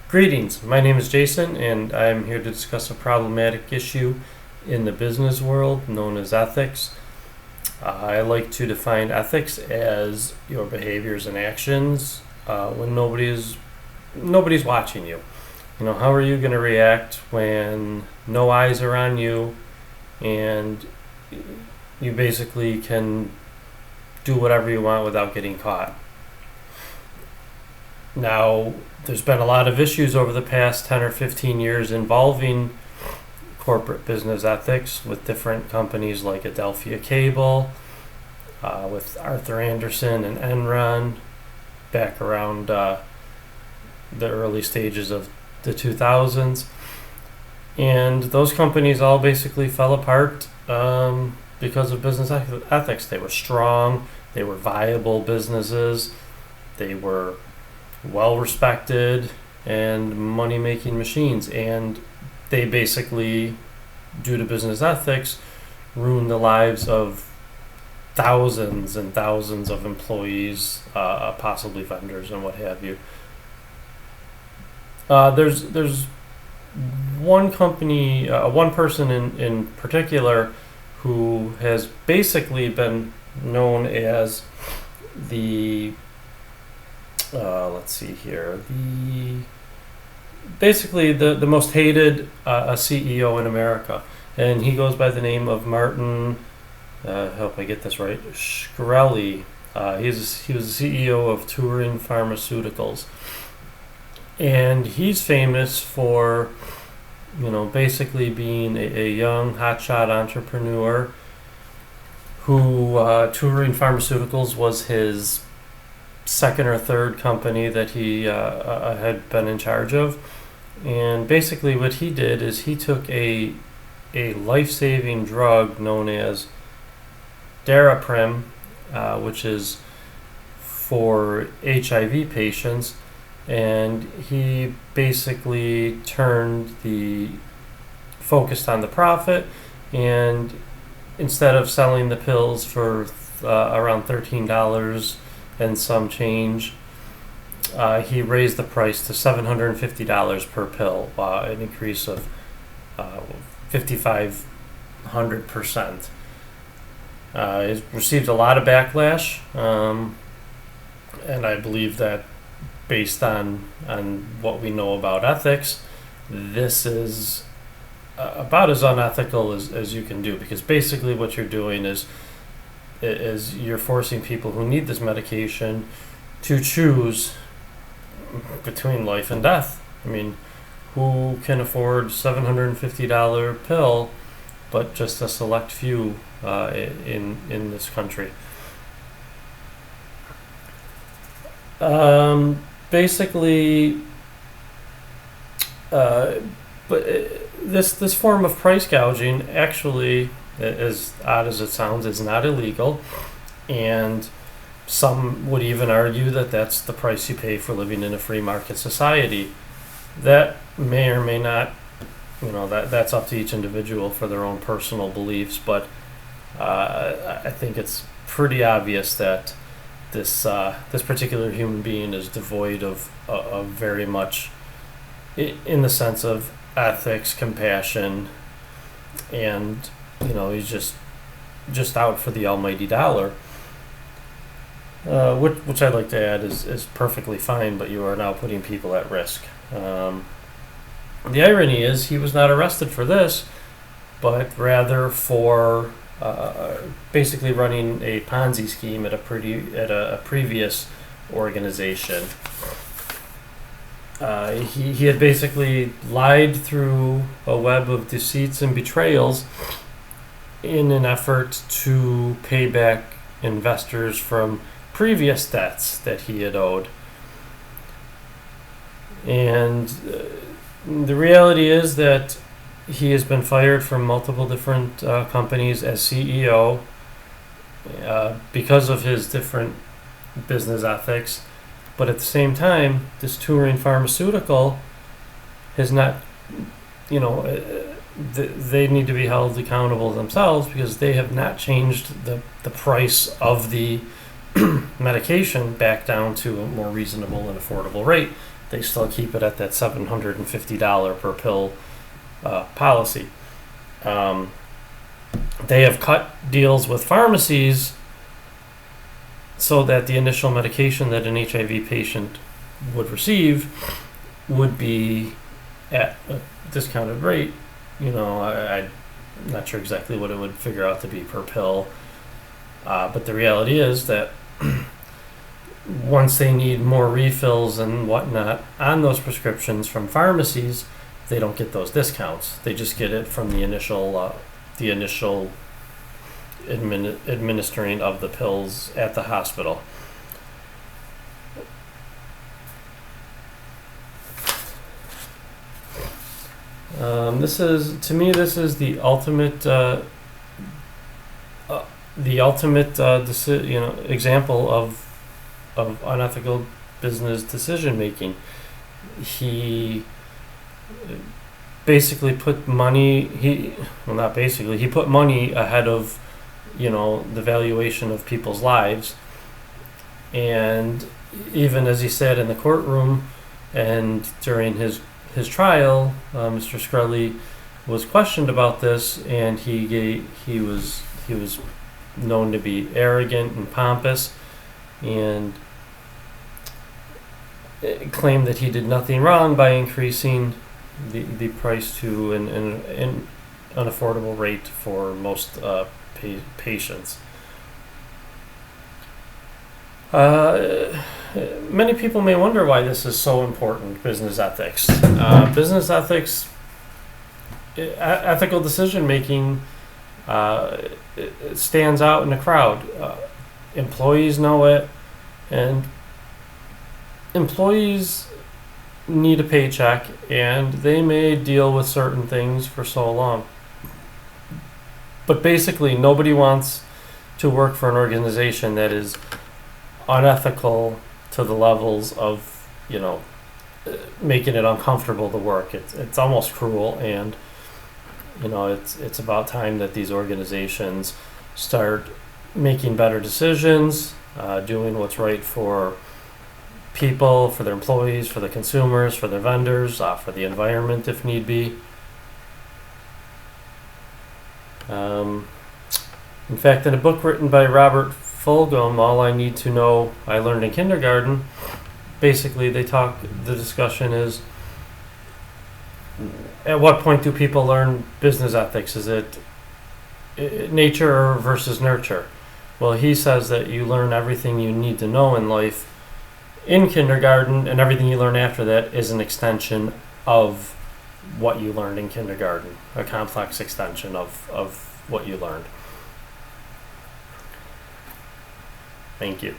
Greetings, my name is Jason, and I'm here to discuss a problematic issue in the business world known as ethics. I like to define ethics as your behaviors and actions when nobody's watching you. You know, how are you going to react when no eyes are on you and you basically can do whatever you want without getting caught? Now, there's been a lot of issues over the past 10 or 15 years involving corporate business ethics with different companies like Adelphia Cable, with Arthur Andersen and Enron back around the early stages of the 2000s. And those companies all basically fell apart because of business ethics. They were strong, they were viable businesses, they were well respected and money making machines, and they basically, due to business ethics, ruined the lives of thousands and thousands of employees, possibly vendors and what have you. There's one company, one person in particular who has basically been known as the let's see here. The most hated CEO in America, and he goes by the name of Martin. Hope I get this right. Shkreli. He was the CEO of Turin Pharmaceuticals, and he's famous for, basically being a young hotshot entrepreneur who Turin Pharmaceuticals was his second or third company that he had been in charge of. And basically what he did is he took a life-saving drug known as Daraprim, which is for HIV patients, and he basically focused on the profit, and instead of selling the pills for around $13 and some change, he raised the price to $750 per pill, an increase of 5,500%. It received a lot of backlash, and I believe that based on what we know about ethics, this is about as unethical as you can do, because basically what you're doing is you're forcing people who need this medication to choose between life and death. I mean, who can afford $750 pill but just a select few in this country? Basically, but this form of price gouging actually, as odd as it sounds, is not illegal, and some would even argue that that's the price you pay for living in a free market society. That may or may not, that's up to each individual for their own personal beliefs, but I think it's pretty obvious that this particular human being is devoid of very much, in the sense of ethics, compassion, and he's just out for the almighty dollar, which I'd like to add is perfectly fine, but you are now putting people at risk. The irony is he was not arrested for this, but rather for basically running a Ponzi scheme at a previous organization. He had basically lied through a web of deceits and betrayals in an effort to pay back investors from previous debts that he had owed. And the reality is that he has been fired from multiple different companies as CEO because of his different business ethics. But at the same time, this Turin Pharmaceutical has not, they need to be held accountable themselves, because they have not changed the price of the medication back down to a more reasonable and affordable rate. they still keep it at that $750 per pill policy. They have cut deals with pharmacies so that the initial medication that an HIV patient would receive would be at a discounted rate. I'm not sure exactly what it would figure out to be per pill, but the reality is that once they need more refills and whatnot on those prescriptions from pharmacies, they don't get those discounts. They just get it from the initial administering of the pills at the hospital. This is the ultimate example of unethical business decision making. He basically put money. He put money ahead of the valuation of people's lives, and even as he said in the courtroom and during his trial, Mr. Shkreli was questioned about this, and he was known to be arrogant and pompous, and claimed that he did nothing wrong by increasing the price to an unaffordable rate for most patients. Many people may wonder why this is so important, business ethics. Business ethics, ethical decision making it stands out in the crowd. Employees know it, and employees need a paycheck, and they may deal with certain things for so long. But basically, nobody wants to work for an organization that is unethical to the levels of, making it uncomfortable to work. It's almost cruel, and it's about time that these organizations start making better decisions, doing what's right for people, for their employees, for the consumers, for their vendors, for the environment if need be. In fact, in a book written by Robert Fulghum, All I Need to Know I Learned in Kindergarten, basically the discussion is, at what point do people learn business ethics? Is it nature versus nurture? Well, he says that you learn everything you need to know in life in kindergarten, and everything you learn after that is an extension of what you learned in kindergarten, a complex extension of what you learned. Thank you.